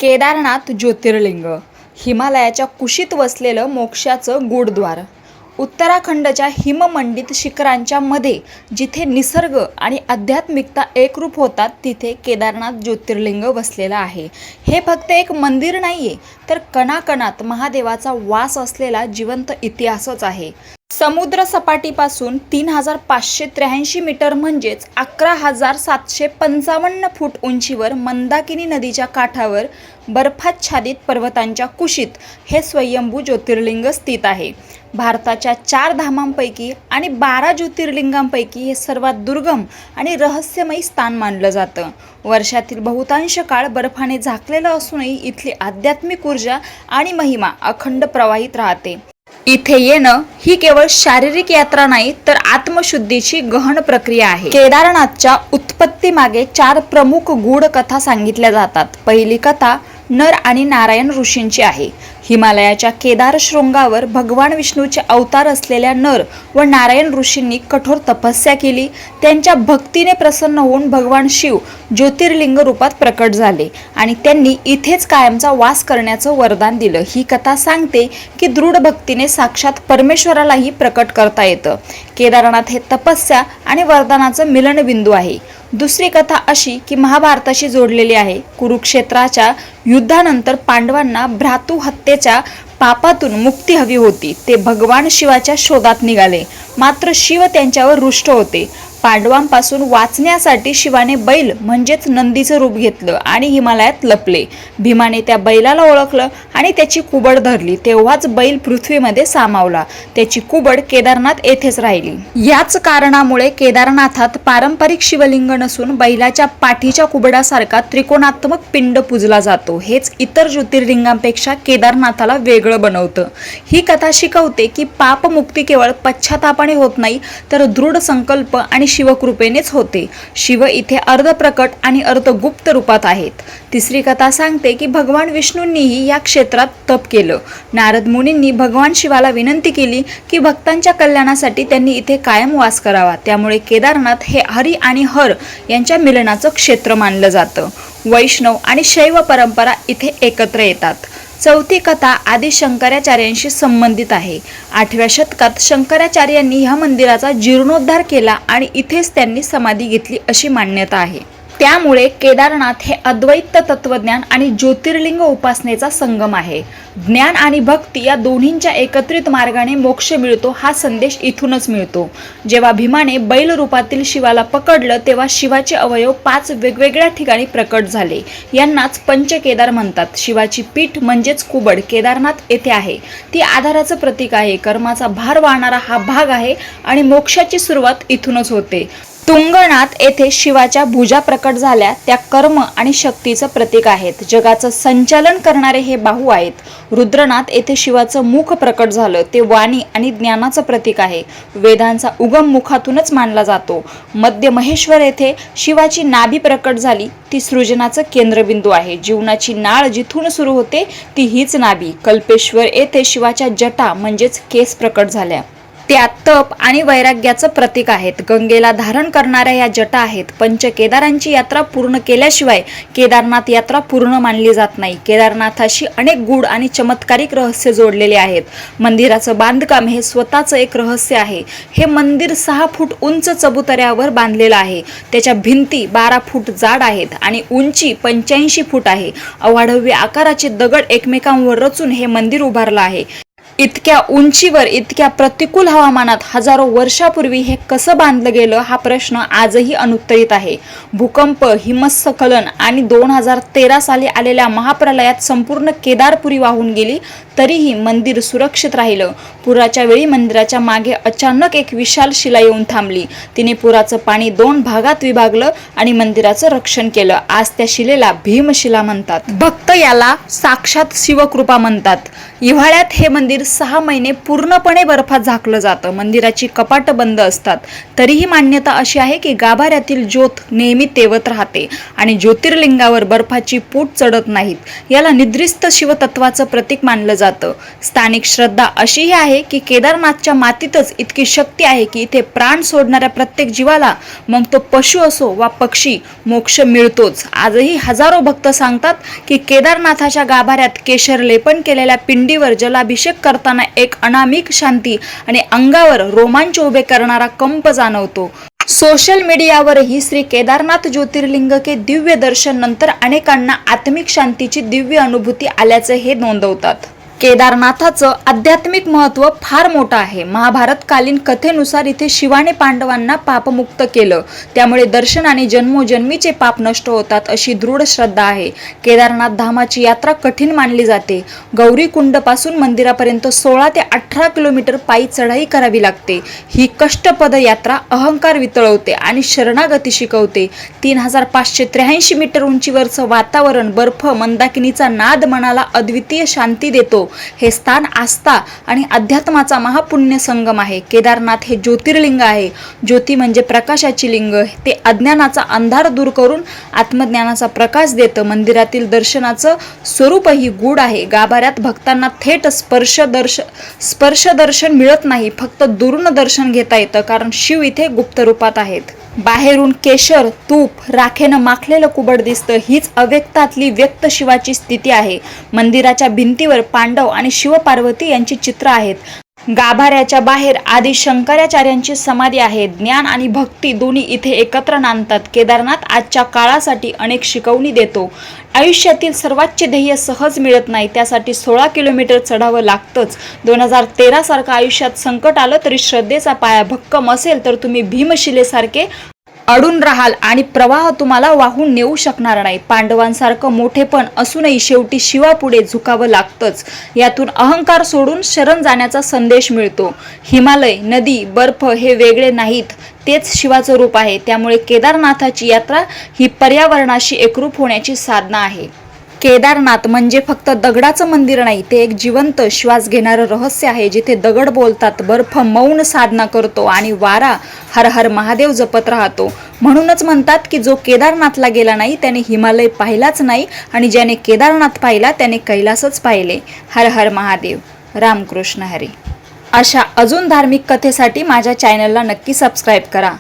केदारनाथ ज्योतिर्लिंग, हिमालयाच्या कुशीत वसलेलं मोक्षाचं गूढद्वार. उत्तराखंडच्या हिममंडित शिखरांच्या मध्ये जिथे निसर्ग आणि आध्यात्मिकता एकरूप होतात तिथे केदारनाथ ज्योतिर्लिंग वसलेलं आहे. हे फक्त एक मंदिर नाहीये, तर कणाकणात महादेवाचा वास असलेला जिवंत इतिहासच आहे. समुद्र सपाटीपासून 3583 मीटर म्हणजेच 11,755 फूट उंचीवर मंदाकिनी नदीच्या काठावर बर्फाच्छादित पर्वतांच्या कुशीत हे स्वयंभू ज्योतिर्लिंग स्थित आहे. भारताच्या 4 धामांपैकी आणि 12 ज्योतिर्लिंगांपैकी हे सर्वात दुर्गम आणि रहस्यमयी स्थान मानलं जातं. वर्षातील बहुतांश काळ बर्फाने झाकलेलं असूनही इथली आध्यात्मिक ऊर्जा आणि महिमा अखंड प्रवाहित राहते. इथे येणं ही केवळ शारीरिक यात्रा नाही, तर आत्मशुद्धीची गहन प्रक्रिया आहे. केदारनाथच्या उत्पत्तीमागे 4 प्रमुख गूढ कथा सांगितल्या जातात. पहिली कथा नर आणि नारायण ऋषींची आहे. हिमालयाच्या केदार शृंगावर भगवान विष्णूचे अवतार असलेल्या नर व नारायण ऋषींनी कठोर तपस्या केली. त्यांच्या भक्तीने प्रसन्न होऊन भगवान शिव ज्योतिर्लिंग रूपात प्रकट झाले आणि त्यांनी इथेच कायमचा वास करण्याचं वरदान दिलं. ही कथा सांगते की दृढ भक्तीने साक्षात परमेश्वरालाही प्रकट करता येतं. केदारनाथ हे तपस्या आणि वरदानाचं मिलनबिंदू आहे. दुसरी कथा अशी की महाभारताशी जोडलेली आहे. कुरुक्षेत्राच्या युद्धानंतर पांडवांना भ्रातृ हत्येच्या पापातून मुक्ती हवी होती. ते भगवान शिवाच्या शोधात निघाले, मात्र शिव त्यांच्यावर रुष्ट होते. पांडवांपासून वाचण्यासाठी शिवाने बैल म्हणजेच नंदीचं रूप घेतलं आणि हिमालयात लपले. भीमाने त्या बैलाला ओळखलं आणि त्याची कुबड धरली. तेव्हाच बैल पृथ्वीमध्ये सामावला. त्याची कुबड केदारनाथ येथेच राहिली. याच कारणामुळे केदारनाथात पारंपरिक शिवलिंग नसून बैलाच्या पाठीच्या कुबडासारखा त्रिकोणात्मक पिंड पूजला जातो. हेच इतर ज्योतिर्लिंगांपेक्षा केदारनाथाला वेगळं बनवतं. ही कथा शिकवते की पापमुक्ती केवळ पश्चातापाने होत नाही, तर दृढ संकल्प आणि शिवकृपेनेच होते. शिव इथे अर्धप्रकट आणि अर्धगुप्त रूपात आहेत. तिसरी कथा सांगते की भगवान विष्णूंनीही या क्षेत्रात तप केलं. नारद मुनींनी भगवान शिवाला विनंती केली की भक्तांच्या कल्याणासाठी त्यांनी इथे कायम वास करावा. त्यामुळे केदारनाथ हे हरी आणि हर यांच्या मिलनाचं क्षेत्र मानलं जातं. वैष्णव आणि शैव परंपरा इथे एकत्र येतात. चौथी कथा आदि शंकराचार्यांशी संबंधित आहे. 8व्या शतकात शंकराचार्यांनी ह्या मंदिराचा जीर्णोद्धार केला आणि इथेच त्यांनी समाधी घेतली अशी मान्यता आहे. त्यामुळे केदारनाथ हे अद्वैत तत्वज्ञान आणि ज्योतिर्लिंग उपासनेचा संगम आहे. ज्ञान आणि भक्ती या दोन्हींच्या एकत्रित मार्गाने मोक्ष मिळतो हा संदेश इथूनच मिळतो. जेव्हा भीमाने बैल रूपातील शिवाला पकडलं तेव्हा शिवाचे अवयव 5 वेगवेगळ्या ठिकाणी प्रकट झाले. यांनाच पंचकेदार म्हणतात. शिवाची पीठ म्हणजेच कुबड केदारनाथ येथे आहे. ती आधाराचं प्रतीक आहे. कर्माचा भार वाहणारा हा भाग आहे आणि मोक्षाची सुरुवात इथूनच होते. तुंगनाथ येथे शिवाच्या भुजा प्रकट झाल्या, त्या कर्म आणि शक्तीचं प्रतीक आहेत. जगाचं संचालन करणारे हे बाहू आहेत. रुद्रनाथ येथे शिवाचं मुख प्रकट झालं, ते वाणी आणि ज्ञानाचं प्रतीक आहे. वेदांचा उगम मुखातूनच मानला जातो. मध्य महेश्वर येथे शिवाची नाभी प्रकट झाली, ती सृजनाचं केंद्रबिंदू आहे. जीवनाची नाळ जिथून सुरू होते ती हीच नाभी. कल्पेश्वर येथे शिवाच्या जटा म्हणजेच केस प्रकट झाल्या, त्या तप आणि वैराग्याचं प्रतीक आहेत. गंगेला धारण करणाऱ्या या जटा आहेत. पंचकेदारांची यात्रा पूर्ण केल्याशिवाय केदारनाथ यात्रा पूर्ण मानली जात नाही. केदारनाथाशी अनेक गूढ आणि चमत्कारिक रहस्य जोडलेले आहेत. मंदिराचं बांधकाम हे स्वतःचं एक रहस्य आहे. हे मंदिर 6 फूट उंच चबुतऱ्यावर बांधलेलं आहे. त्याच्या भिंती 12 फूट जाड आहेत आणि उंची 85 फूट आहे. अवाढव्य आकाराचे दगड एकमेकांवर रचून हे मंदिर उभारलं आहे. इतक्या उंचीवर इतक्या प्रतिकूल हवामानात हजारो वर्षापूर्वी हे कसं बांधलं गेलं हा प्रश्न आजही अनुत्तरित आहे. भूकंप, हिमस्खलन आणि 2013 साली आलेल्या महाप्रलयात संपूर्ण केदारपुरी वाहून गेली, तरीही मंदिर सुरक्षित राहिलं. पुराच्या वेळी मंदिराच्या मागे अचानक एक विशाल शिला येऊन थांबली. तिने पुराचं पाणी 2 भागात विभागलं आणि मंदिराचं रक्षण केलं. आज त्या शिलेला भीमशिला म्हणतात. भक्त याला साक्षात शिवकृपा म्हणतात. हिवाळ्यात हे मंदिर मंदिर 6 महिने पूर्णपणे बर्फात झाकलं जातं. मंदिराची कपाटं बंद असतात. तरीही मान्यता अशी आहे की गाभाऱ्यातील ज्योत नेहमी तेवत राहते आणि ज्योतिर्लिंगावर बर्फाची पूट चढत नाहीत. याला निद्रिस्त शिवतत्वाचं प्रतीक मानलं जातं. स्थानिक श्रद्धा अशीही आहे की केदारनाथच्या मातीतच इतकी शक्ती आहे की इथे प्राण सोडणाऱ्या प्रत्येक जीवाला, मग तो पशु असो वा पक्षी, मोक्ष मिळतोच. आजही हजारो भक्त सांगतात की केदारनाथाच्या गाभाऱ्यात केशर लेपन केलेल्या पिंडीवर जलाभिषेक करताना एक अनामिक शांती आणि अंगावर रोमांच उभे करणारा कंप जाणवतो. सोशल मीडियावरही श्री केदारनाथ ज्योतिर्लिंग के दिव्य दर्शन नंतर अनेकांना आत्मिक शांतीची दिव्य अनुभूती आल्याचे हे नोंदवतात. केदारनाथाचं आध्यात्मिक महत्त्व फार मोठं आहे. महाभारतकालीन कथेनुसार इथे शिवाने पांडवांना पापमुक्त केलं, त्यामुळे दर्शनाने जन्मोजन्मीचे पाप नष्ट होतात अशी दृढ श्रद्धा आहे. केदारनाथ धामाची यात्रा कठीण मानली जाते. गौरीकुंडपासून मंदिरापर्यंत 16 ते 18 किलोमीटर पायी चढाई करावी लागते. ही कष्टपद यात्रा अहंकार वितळवते आणि शरणागती शिकवते. 3583 मीटर उंचीवरचं वातावरण, बर्फ, मंदाकिनीचा नाद मनाला अद्वितीय शांती देतो. हे स्थान आस्था आणि अध्यात्माचा महापुण्य संगम आहे. केदारनाथ हे ज्योतिर्लिंग आहे. ज्योती म्हणजे प्रकाशाची लिंग. ते अज्ञानाचा अंधार दूर करून आत्मज्ञानाचा प्रकाश देतं. मंदिरातील दर्शनाचं स्वरूपही गूढ आहे. गाभाऱ्यात भक्तांना थेट स्पर्शदर्शन मिळत नाही, फक्त दुरून दर्शन घेता येतं, कारण शिव इथे गुप्त रूपात आहेत. बाहेरून केशर, तूप, राखेनं माखलेलं कुबड दिसतं. हीच अव्यक्तातली व्यक्त शिवाची स्थिती आहे. मंदिराच्या भिंतीवर पांडव आणि शिवपार्वती यांची चित्र आहेत. गाभाऱ्याच्या बाहेर आदि शंकराचार्यांची समाधी आहे. ज्ञान आणि भक्ती दोन्ही इथे एकत्र नांदतात. केदारनाथ आजच्या काळासाठी अनेक शिकवणी देतो. आयुष्यातील सर्वोच्च ध्येय सहज मिळत नाही, त्यासाठी 16 किलोमीटर चढावं लागतंच. 2013 सारखं आयुष्यात संकट आलं तरी श्रद्धेचा पाया भक्कम असेल तर तुम्ही भीमशिलेसारखे अडून राहाल आणि प्रवाह तुम्हाला वाहून नेऊ शकणार नाही. पांडवांसारखं मोठेपण असूनही शेवटी शिवापुढे झुकावं लागतंच. यातून अहंकार सोडून शरण जाण्याचा संदेश मिळतो. हिमालय, नदी, बर्फ हे वेगळे नाहीत, तेच शिवाचं रूप आहे. त्यामुळे केदारनाथाची यात्रा ही पर्यावरणाशी एकरूप होण्याची साधना आहे. केदारनाथ म्हणजे फक्त दगडाचं मंदिर नाही, ते एक जिवंत श्वास घेणारं रहस्य आहे. जिथे दगड बोलतात, बर्फ मौन साधना करतो आणि वारा हर हर महादेव जपत राहतो. म्हणूनच म्हणतात की जो केदारनाथला गेला नाही त्याने हिमालय पाहिलाच नाही आणि ज्याने केदारनाथ पाहिला त्याने कैलासच पाहिले. हर हर महादेव. रामकृष्ण हरी. अशा अजून धार्मिक कथेसाठी माझ्या चॅनलला नक्की सबस्क्राईब करा.